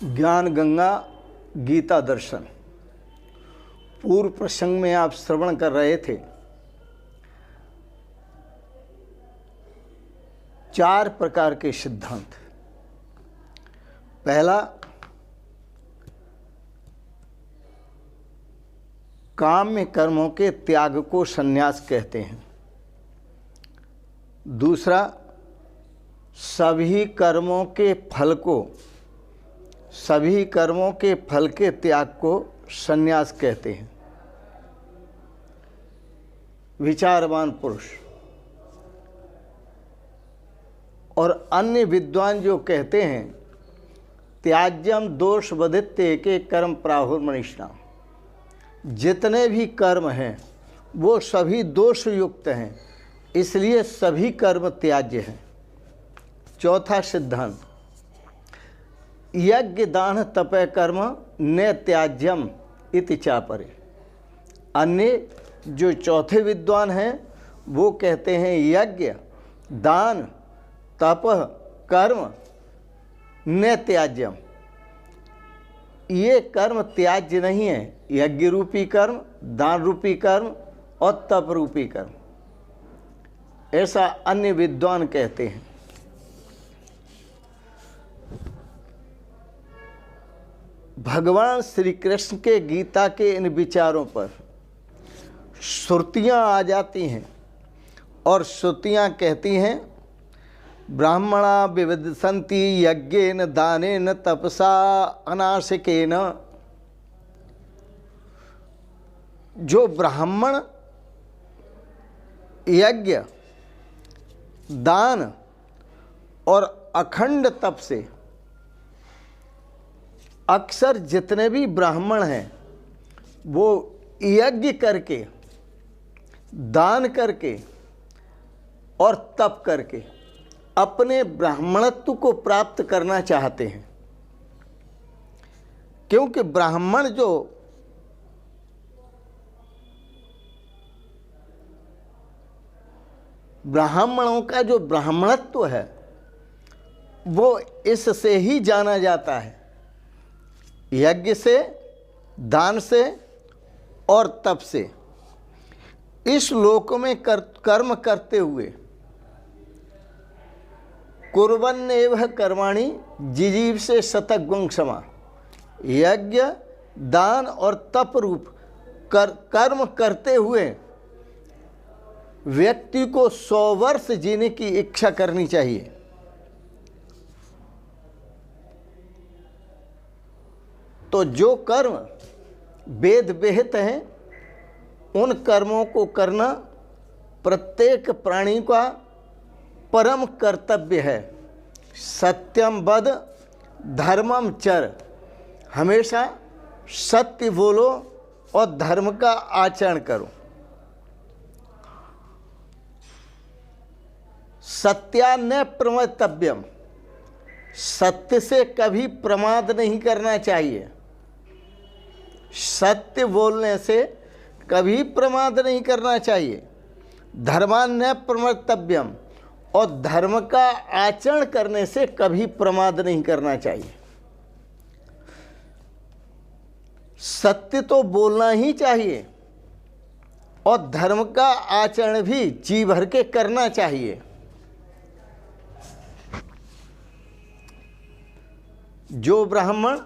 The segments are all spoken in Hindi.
ज्ञान गंगा गीता दर्शन। पूर्व प्रसंग में आप श्रवण कर रहे थे, 4 प्रकार के सिद्धांत। पहला, काम्य कर्मों के त्याग को संन्यास कहते हैं। दूसरा, सभी कर्मों के फल के त्याग को संन्यास कहते हैं। विचारवान पुरुष और अन्य विद्वान जो कहते हैं, त्याज्यम दोष वदित्य के कर्म प्राहुर्मनिष्णा, जितने भी कर्म हैं वो सभी दोष युक्त हैं, इसलिए सभी कर्म त्याज्य हैं। चौथा सिद्धांत, यज्ञ दान तपय कर्म न त्याज्यम इति चापरे। अन्य जो चौथे विद्वान हैं वो कहते हैं यज्ञ दान तप कर्म न त्याज्यम, ये कर्म त्याज्य नहीं है। यज्ञ रूपी कर्म, दान रूपी कर्म और तप रूपी कर्म, ऐसा अन्य विद्वान कहते हैं। भगवान श्री कृष्ण के गीता के इन विचारों पर श्रुतियाँ आ जाती हैं और श्रुतियाँ कहती हैं, ब्राह्मणा विविदसन्ति यज्ञेन दानेन तपसा अनासिकेन। जो ब्राह्मण यज्ञ दान और अखंड तप से, अक्सर जितने भी ब्राह्मण हैं वो यज्ञ करके, दान करके और तप करके अपने ब्राह्मणत्व को प्राप्त करना चाहते हैं। क्योंकि ब्राह्मणों का जो ब्राह्मणत्व है वो इससे ही जाना जाता है, यज्ञ से, दान से और तप से। इस लोक में कर्म करते हुए कुर्वन्नेव कर्माणि जिजीव से शतगुण क्षमा, यज्ञ दान और तप रूप कर्म करते हुए व्यक्ति को 100 वर्ष जीने की इच्छा करनी चाहिए। तो जो कर्म वेद विहित हैं उन कर्मों को करना प्रत्येक प्राणी का परम कर्तव्य है। सत्यम वद धर्मम चर, हमेशा सत्य बोलो और धर्म का आचरण करो। सत्यान्न प्रमतव्यम, सत्य से कभी प्रमाद नहीं करना चाहिए। सत्य बोलने से कभी प्रमाद नहीं करना चाहिए। धर्मान्न प्रमतव्यम, और धर्म का आचरण करने से कभी प्रमाद नहीं करना चाहिए। सत्य तो बोलना ही चाहिए और धर्म का आचरण भी जी भर के करना चाहिए। जो ब्राह्मण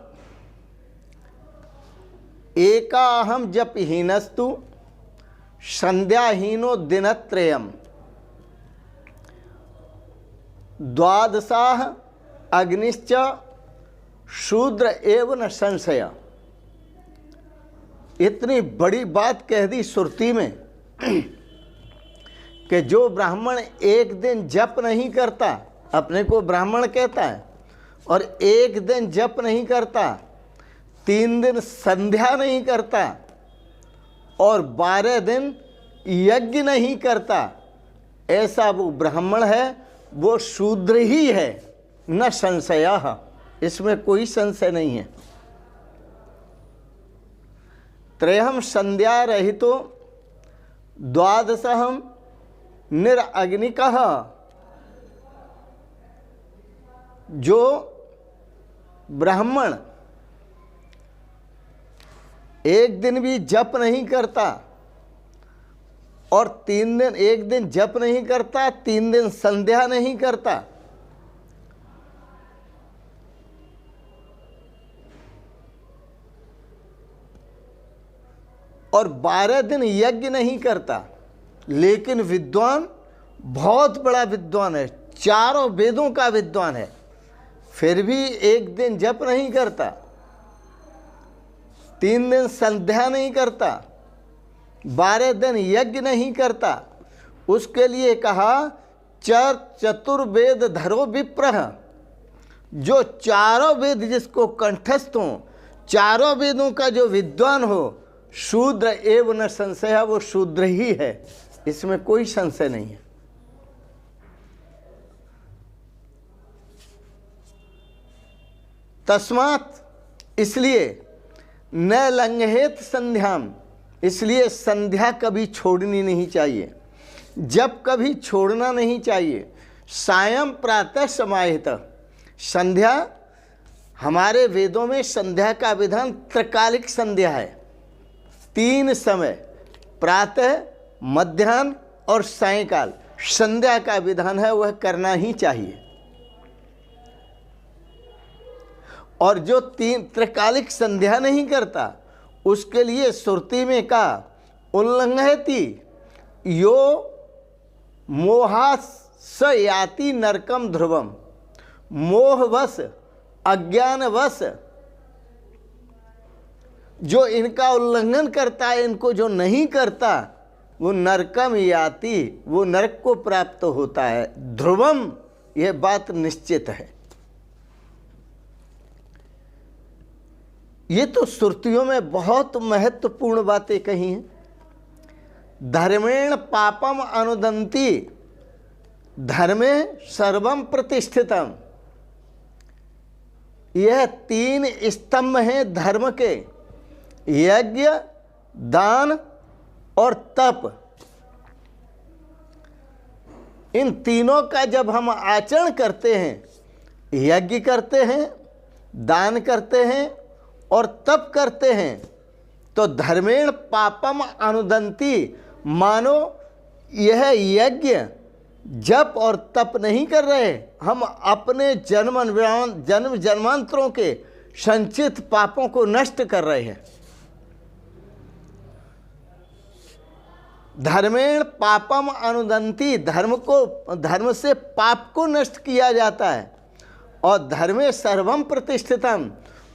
एकाहम जप हीनस्तु संध्याहीनो दिनत्रयम् द्वादशाः अग्निश्च शूद्र एव न संशय। इतनी बड़ी बात कह दी श्रुति में कि जो ब्राह्मण एक दिन जप नहीं करता, अपने को ब्राह्मण कहता है, और एक दिन जप नहीं करता, 3 दिन संध्या नहीं करता और 12 दिन यज्ञ नहीं करता, ऐसा वो ब्राह्मण है, वो शूद्र ही है। न संशयः, इसमें कोई संशय नहीं है। त्रयम संध्या रहितो द्वादशहम निरअग्निकः, जो ब्राह्मण एक दिन भी जप नहीं करता और 3 दिन, एक दिन जप नहीं करता, 3 दिन संध्या नहीं करता, और 12 दिन यज्ञ नहीं करता, लेकिन विद्वान, बहुत बड़ा विद्वान है, 4 वेदों का विद्वान है, फिर भी एक दिन जप नहीं करता, 3 दिन संध्या नहीं करता, 12 दिन यज्ञ नहीं करता, उसके लिए कहा चतुर्वेद धरो विप्रः, जो 4 वेद जिसको कंठस्थ हो, 4 वेदों का जो विद्वान हो, शूद्र एव न संशय, वो शूद्र ही है, इसमें कोई संशय नहीं है। तस्मात्, इसलिए न लंघेत संध्याम, इसलिए संध्या कभी छोड़नी नहीं चाहिए, जब कभी छोड़ना नहीं चाहिए। सायं प्रातः समाहित, संध्या, हमारे वेदों में संध्या का विधान त्रिकालिक संध्या है, 3 समय, प्रातः, मध्याह्न और सायंकाल संध्या का विधान है, वह करना ही चाहिए। और जो 3 त्रिकालिक संध्या नहीं करता, उसके लिए श्रुति में कहा उल्लंघयति यो मोहास याति नरकम ध्रुवम, मोहवश, अज्ञानवश जो इनका उल्लंघन करता है, इनको जो नहीं करता, वो नरकम याति, वो नरक को प्राप्त होता है। ध्रुवम, यह बात निश्चित है। ये तो श्रुतियों में बहुत महत्वपूर्ण बातें कही हैं। धर्मेण पापम अनुदंती, धर्मे सर्वम प्रतिष्ठितम, यह 3 स्तंभ हैं धर्म के, यज्ञ, दान और तप। इन तीनों का जब हम आचरण करते हैं, यज्ञ करते हैं, दान करते हैं और तप करते हैं, तो धर्मेण पापम अनुदंती, मानो यह यज्ञ, जप और तप नहीं कर रहे, हम अपने जन्म जन्मांतरों के संचित पापों को नष्ट कर रहे हैं। धर्मेण पापम अनुदंती, धर्म से पाप को नष्ट किया जाता है। और धर्मे सर्वम प्रतिष्ठितम,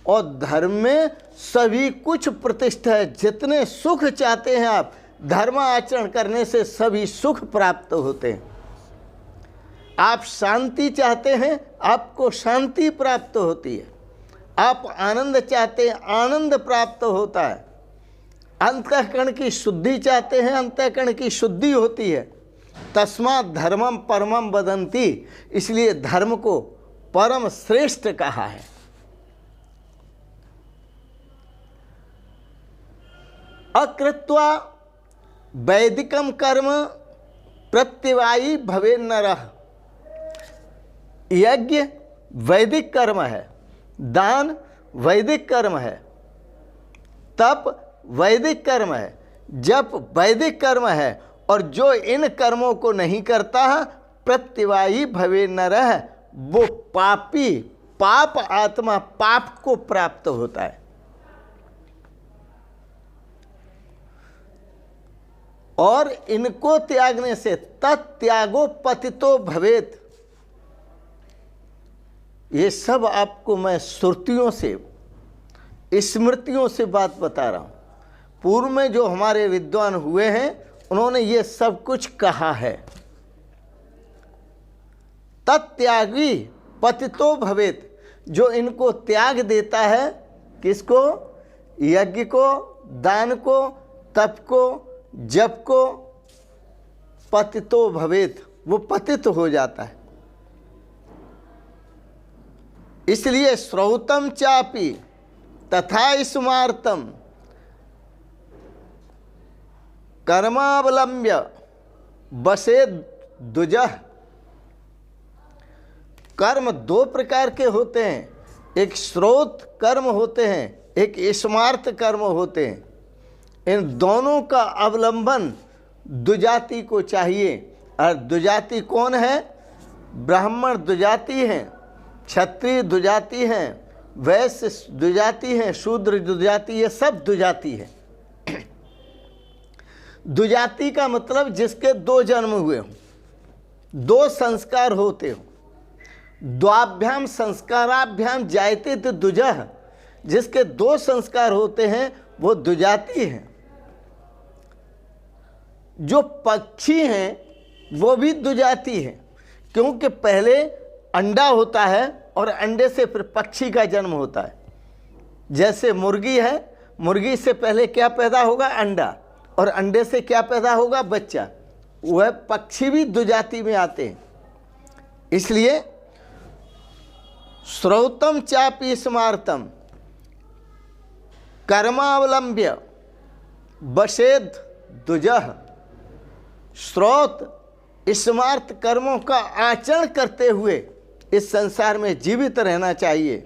और धर्म में सभी कुछ प्रतिष्ठा है। जितने सुख चाहते हैं आप, धर्म आचरण करने से सभी सुख प्राप्त होते हैं। आप शांति चाहते हैं, आपको शांति प्राप्त होती है। आप आनंद चाहते हैं, आनंद प्राप्त होता है। अंतःकरण की शुद्धि चाहते हैं, अंतःकरण की शुद्धि होती है। तस्मात् धर्मम परमम वदन्ति, इसलिए धर्म को परम श्रेष्ठ कहा है। अकृत्वा वैदिकम कर्म प्रत्यवायी भवे नरः, यज्ञ वैदिक कर्म है, दान वैदिक कर्म है, तप वैदिक कर्म है, जप वैदिक कर्म है, और जो इन कर्मों को नहीं करता है, प्रत्यवायी भवे नरः, वो पापी, पाप आत्मा, पाप को प्राप्त होता है। और इनको त्यागने से तत्यागो पतितो भवेत। ये सब आपको मैं श्रुतियों से, स्मृतियों से बात बता रहा हूं। पूर्व में जो हमारे विद्वान हुए हैं, उन्होंने ये सब कुछ कहा है। तत्यागी पतितो भवेत, जो इनको त्याग देता है, किसको? यज्ञ को, दान को, तप को, जप को, पतितो भवेत, वो पतित हो जाता है। इसलिए श्रौतम चापि तथा स्मार्तम कर्मावलंब्य बसे दुजह। कर्म 2 प्रकार के होते हैं, एक स्रोत कर्म होते हैं, एक स्मार्त कर्म होते हैं। इन दोनों का अवलंबन द्विजाति को चाहिए। और द्विजाति कौन है? ब्राह्मण द्विजाति हैं, क्षत्रिय द्विजाति हैं, वैश्य द्विजाति हैं, शूद्र द्विजाति, ये सब द्विजाति है। द्विजाति का मतलब जिसके दो जन्म हुए हों, दो संस्कार होते हों। द्वाभ्याम संस्काराभ्याम जायते तो द्विजः, जिसके दो संस्कार होते हैं वो द्विजाति है। जो पक्षी हैं वो भी द्विजाति है, क्योंकि पहले अंडा होता है और अंडे से फिर पक्षी का जन्म होता है। जैसे मुर्गी है, मुर्गी से पहले क्या पैदा होगा? अंडा, और अंडे से क्या पैदा होगा? बच्चा। वह पक्षी भी द्विजाति में आते हैं। इसलिए श्रौतम चापि स्मार्तम कर्मावलंब्य बसेद द्विजः। श्रोत स्मार्त कर्मों का आचरण करते हुए इस संसार में जीवित रहना चाहिए।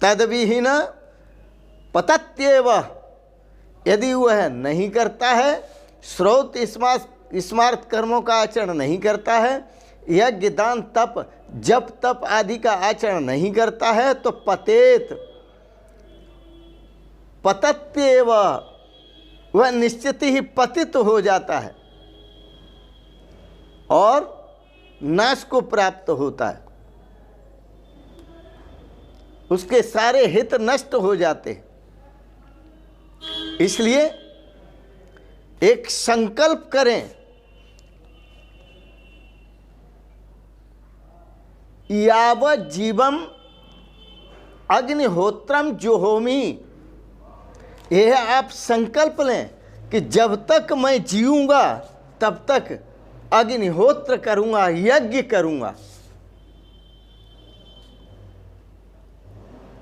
तद्विहीन पतत्येव, यदि वह नहीं करता है, श्रोत स्मार्त कर्मों का आचरण नहीं करता है, यज्ञ दान तप जप तप आदि का आचरण नहीं करता है, तो पतत्येव, वह निश्चित ही पतित हो जाता है और नाश को प्राप्त होता है। उसके सारे हित नष्ट हो जाते हैं। इसलिए एक संकल्प करें, यावत् जीवम अग्निहोत्रम जुहोमि। यह आप संकल्प लें कि जब तक मैं जीऊंगा तब तक अग्निहोत्र करूंगा, यज्ञ करूंगा,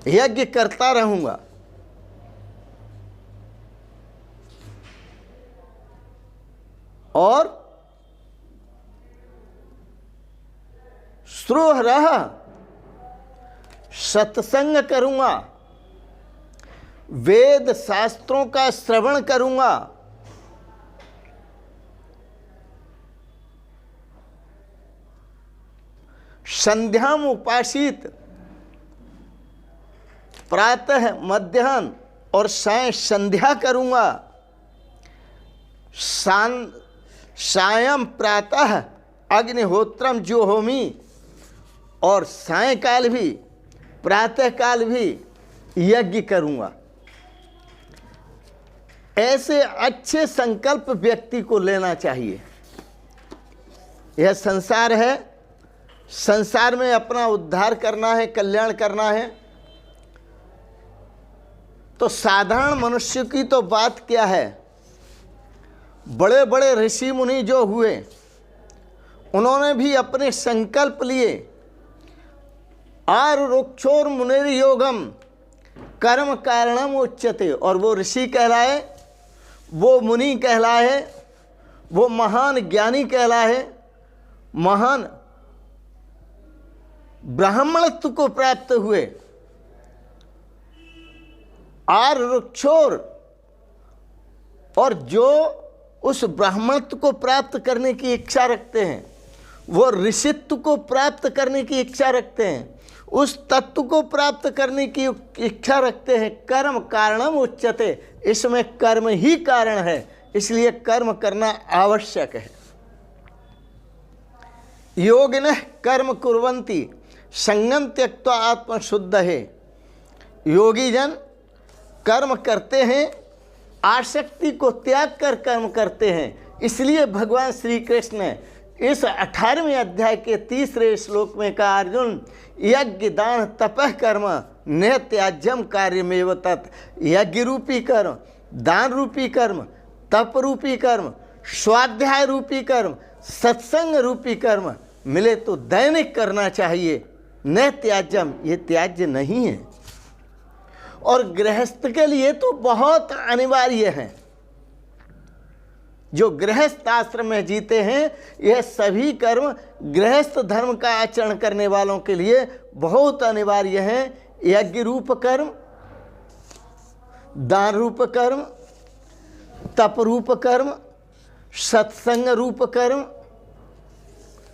यज्ञ करता रहूंगा। और श्रोह सत्संग करूंगा, वेद शास्त्रों का श्रवण करूंगा, संध्याम उपासित, प्रातः मध्याह्न और साय संध्या करूंगा, सायं प्रातः अग्निहोत्रम जुहोमि, और सायंकाल भी प्रातः काल भी यज्ञ करूंगा। ऐसे अच्छे संकल्प व्यक्ति को लेना चाहिए। यह संसार है, संसार में अपना उद्धार करना है, कल्याण करना है। तो साधारण मनुष्य की तो बात क्या है, बड़े बड़े ऋषि मुनि जो हुए उन्होंने भी अपने संकल्प लिए। आरुक्षोर मुनिर योगम कर्म कारणम उच्यते, और वो ऋषि कहलाए, वो मुनि कहलाए, वो महान ज्ञानी कहलाए, महान ब्राह्मणत्व को प्राप्त हुए। आरुक्षोर, और जो उस ब्राह्मणत्व को प्राप्त करने की इच्छा रखते हैं, वो ऋषित्व को प्राप्त करने की इच्छा रखते हैं, उस तत्व को प्राप्त करने की इच्छा रखते हैं। कर्म कारणम उच्यते, इसमें कर्म ही कारण है, इसलिए कर्म करना आवश्यक है। योगिनः कर्म कुर्वन्ति संगम त्यक्त्वा आत्मशुद्ध है। योगी जन कर्म करते हैं, आसक्ति को त्याग कर कर्म करते हैं। इसलिए भगवान श्री कृष्ण ने इस 18वें अध्याय के 3रे श्लोक में कहा, अर्जुन यज्ञ दान तपः कर्म न त्याज्यम कार्यमेव तत्। यज्ञ रूपी कर्म, दान रूपी कर्म, तप रूपी कर्म, स्वाध्याय रूपी कर्म, सत्संग रूपी कर्म मिले तो दैनिक करना चाहिए। न त्याज्यम, ये त्याज्य नहीं है। और गृहस्थ के लिए तो बहुत अनिवार्य है। जो गृहस्थ आश्रम में जीते हैं, यह सभी कर्म गृहस्थ धर्म का आचरण करने वालों के लिए बहुत अनिवार्य है। यज्ञ रूप कर्म, दान रूप कर्म, तप रूप कर्म, सत्संग रूप कर्म,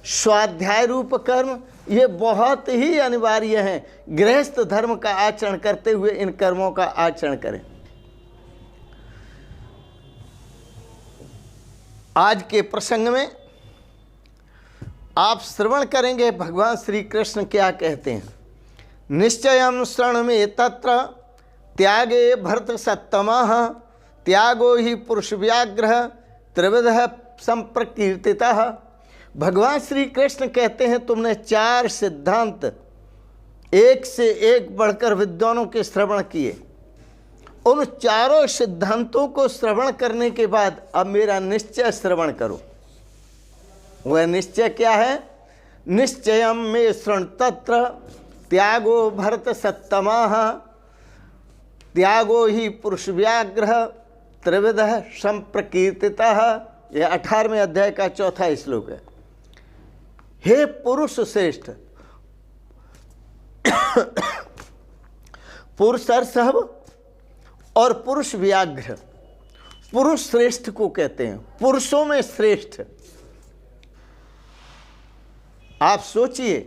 स्वाध्याय रूप कर्म, ये बहुत ही अनिवार्य हैं। गृहस्थ धर्म का आचरण करते हुए इन कर्मों का आचरण करें। आज के प्रसंग में आप श्रवण करेंगे भगवान श्री कृष्ण क्या कहते हैं। निश्चयं शरण में तत्र त्यागे भरत सत्तमः त्यागो ही पुरुष व्याघ्र त्रिविधः संप्रकीर्तितः। भगवान श्री कृष्ण कहते हैं तुमने 4 सिद्धांत एक से एक बढ़कर विद्वानों के श्रवण किए। उन चारों सिद्धांतों को श्रवण करने के बाद अब मेरा निश्चय श्रवण करो। वह निश्चय क्या है? निश्चयं मे शृणु तत्र त्यागो भरत सत्तमः त्यागो ही पुरुष व्याघ्र त्रिविधः संप्रकीर्तितः। यह 18वें अध्याय का 4था श्लोक है। हे पुरुष श्रेष्ठ, पुरुषर्षभ और पुरुष व्याघ्र, पुरुष श्रेष्ठ को कहते हैं, पुरुषों में श्रेष्ठ। आप सोचिए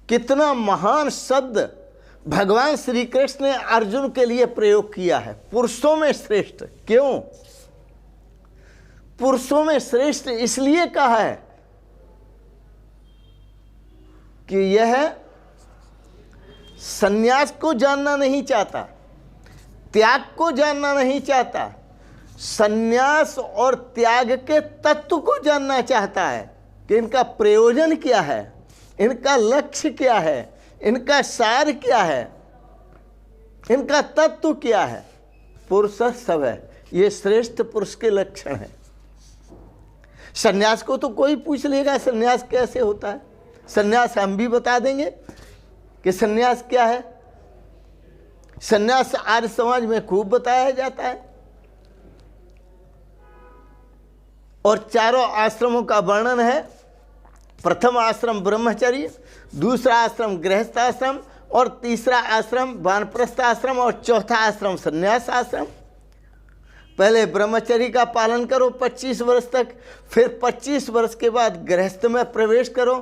कितना महान शब्द भगवान श्री कृष्ण ने अर्जुन के लिए प्रयोग किया है, पुरुषों में श्रेष्ठ। क्यों पुरुषों में श्रेष्ठ? इसलिए कहा है कि यह संन्यास को जानना नहीं चाहता, त्याग को जानना नहीं चाहता, संन्यास और त्याग के तत्व को जानना चाहता है कि इनका प्रयोजन क्या है, इनका लक्ष्य क्या है, इनका सार क्या है, इनका तत्व क्या है। पुरुष सब है, ये श्रेष्ठ पुरुष के लक्षण है। संन्यास को तो कोई पूछ लेगा संन्यास कैसे होता है, संन्यास हम भी बता देंगे कि संन्यास क्या है। संन्यास आर्य समाज में खूब बताया जाता है और चारों आश्रमों का वर्णन है। प्रथम आश्रम ब्रह्मचर्य, दूसरा आश्रम गृहस्थ आश्रम और तीसरा आश्रम वानप्रस्थ आश्रम और चौथा आश्रम संन्यास आश्रम। पहले ब्रह्मचर्य का पालन करो 25 वर्ष तक, फिर 25 वर्ष के बाद गृहस्थ में प्रवेश करो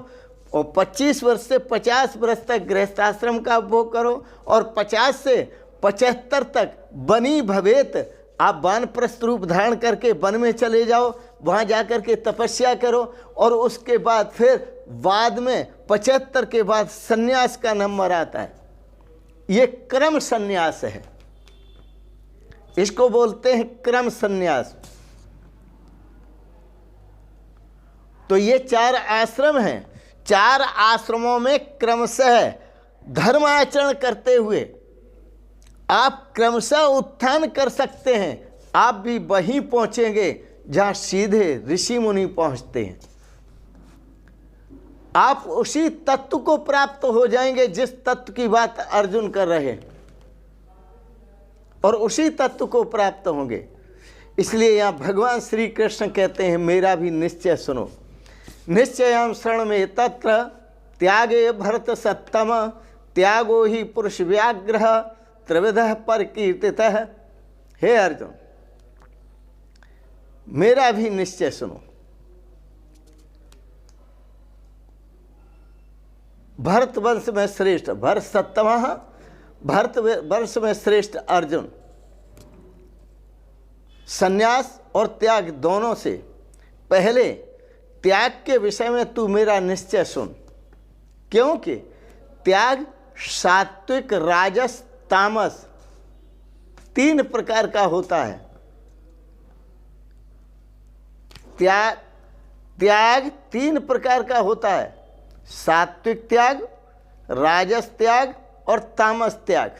और 25 वर्ष से 50 वर्ष तक गृहस्थाश्रम का उपभोग करो और 50 से 75 तक बनी भवेत, आप वानप्रस्थ रूप धारण करके वन में चले जाओ, वहाँ जाकर के तपस्या करो और उसके बाद फिर बाद में 75 के बाद सन्यास का नंबर आता है। ये क्रम सन्यास है, इसको बोलते हैं क्रम सन्यास। तो ये 4 आश्रम हैं, 4 आश्रमों में क्रमशः धर्म आचरण करते हुए आप क्रमशः उत्थान कर सकते हैं। आप भी वहीं पहुंचेंगे जहां सीधे ऋषि मुनि पहुंचते हैं। आप उसी तत्व को प्राप्त हो जाएंगे जिस तत्व की बात अर्जुन कर रहे हैं, और उसी तत्व को प्राप्त होंगे। इसलिए यहाँ भगवान श्री कृष्ण कहते हैं मेरा भी निश्चय सुनो। निश्चयं शरण में तत्र त्यागे भरत सत्तम त्यागो ही पुरुष व्याघ्र त्रिविधः परकीर्तितः। हे अर्जुन, मेरा भी निश्चय सुनो। भरत वंश में श्रेष्ठ भरत सत्तमः, भरत वंश में श्रेष्ठ अर्जुन, संन्यास और त्याग दोनों से पहले त्याग के विषय में तू मेरा निश्चय सुन। क्योंकि त्याग सात्विक, राजस, तामस 3 प्रकार का होता है। त्याग 3 प्रकार का होता है, सात्विक त्याग, राजस त्याग और तामस त्याग।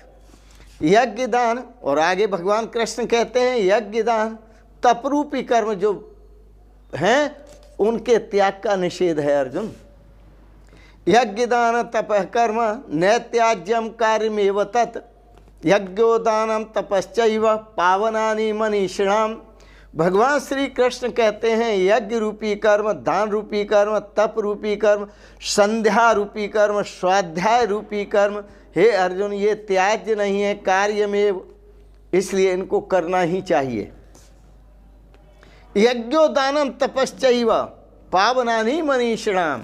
यज्ञ दान, और आगे भगवान कृष्ण कहते हैं यज्ञ दान तपरूपी कर्म जो हैं उनके त्याग का निषेध है अर्जुन। यज्ञ दान तपः कर्म नैत्याज्यम कार्यमेव तत् यज्ञोदानम तपश्चैव पावनानि मनीषिणाम। भगवान श्री कृष्ण कहते हैं यज्ञ रूपी कर्म, दान रूपी कर्म, तप रूपी कर्म, संध्या रूपी कर्म, स्वाध्याय रूपी कर्म, हे अर्जुन ये त्याज्य नहीं है, कार्यमेव, इसलिए इनको करना ही चाहिए। यज्ञोदानम तपश्चैव पावनानि मनीषिणाम,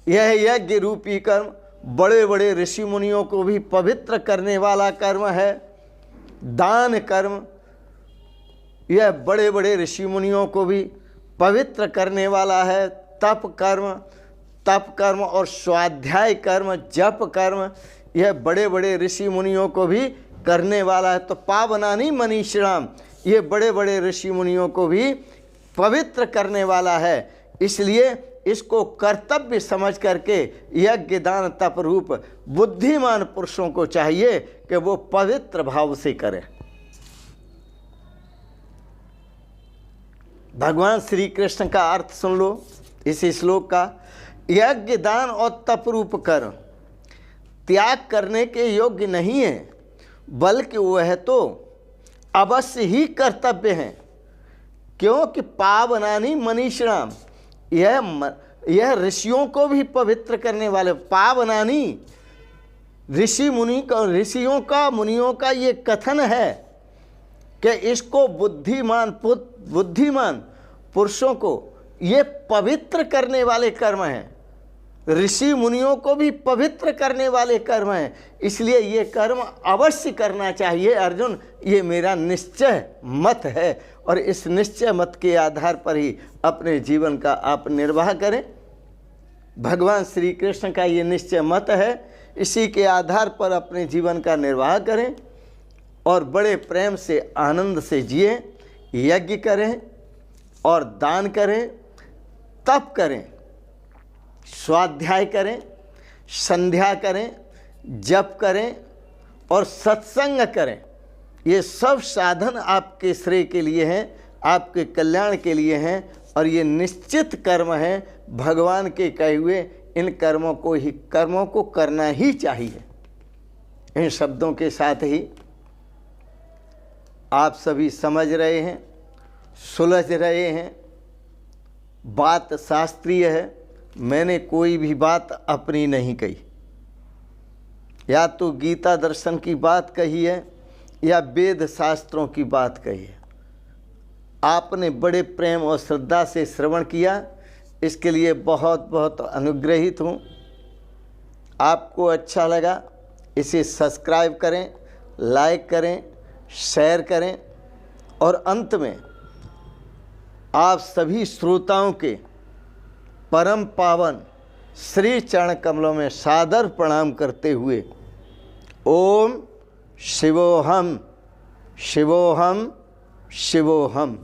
यह यज्ञ रूपी कर्म बड़े बड़े ऋषि मुनियों को भी पवित्र करने वाला कर्म है। दान कर्म यह बड़े बड़े ऋषि मुनियों को भी पवित्र करने वाला है। तप कर्म और स्वाध्याय कर्म, जप कर्म, यह बड़े बड़े ऋषि मुनियों को भी करने वाला है। तो पावनानि मनीषिणाम, ये बड़े बड़े ऋषि मुनियों को भी पवित्र करने वाला है। इसलिए इसको कर्तव्य समझ करके यज्ञ दान तप रूप बुद्धिमान पुरुषों को चाहिए कि वो पवित्र भाव से करें। भगवान श्री कृष्ण का अर्थ सुन लो इस श्लोक का। यज्ञ दान और तप रूप कर्म त्याग करने के योग्य नहीं है, बल्कि वह तो अवश्य ही कर्तव्य है। क्योंकि पावनानि मनीषिणाम, यह ऋषियों को भी पवित्र करने वाले। पावनानि ऋषियों का मुनियों का ये कथन है कि इसको बुद्धिमान पुरुषों को ये पवित्र करने वाले कर्म हैं। ऋषि मुनियों को भी पवित्र करने वाले कर्म हैं, इसलिए ये कर्म अवश्य करना चाहिए अर्जुन, ये मेरा निश्चय मत है। और इस निश्चय मत के आधार पर ही अपने जीवन का आप निर्वाह करें। भगवान श्री कृष्ण का ये निश्चय मत है, इसी के आधार पर अपने जीवन का निर्वाह करें और बड़े प्रेम से आनंद से जिए। यज्ञ करें और दान करें, तप करें, स्वाध्याय करें, संध्या करें, जप करें और सत्संग करें। ये सब साधन आपके श्रेय के लिए हैं, आपके कल्याण के लिए हैं और ये निश्चित कर्म हैं। भगवान के कहे हुए इन कर्मों को करना ही चाहिए। इन शब्दों के साथ ही आप सभी समझ रहे हैं, सुलझ रहे हैं। बात शास्त्रीय है, मैंने कोई भी बात अपनी नहीं कही। या तो गीता दर्शन की बात कही है या वेद शास्त्रों की बात कही है। आपने बड़े प्रेम और श्रद्धा से श्रवण किया, इसके लिए बहुत बहुत अनुग्रहित हूँ। आपको अच्छा लगा इसे सब्सक्राइब करें, लाइक करें, शेयर करें और अंत में आप सभी श्रोताओं के परम पावन श्री चरण कमलों में सादर प्रणाम करते हुए ओम शिवोहम शिवोहम शिवोहम।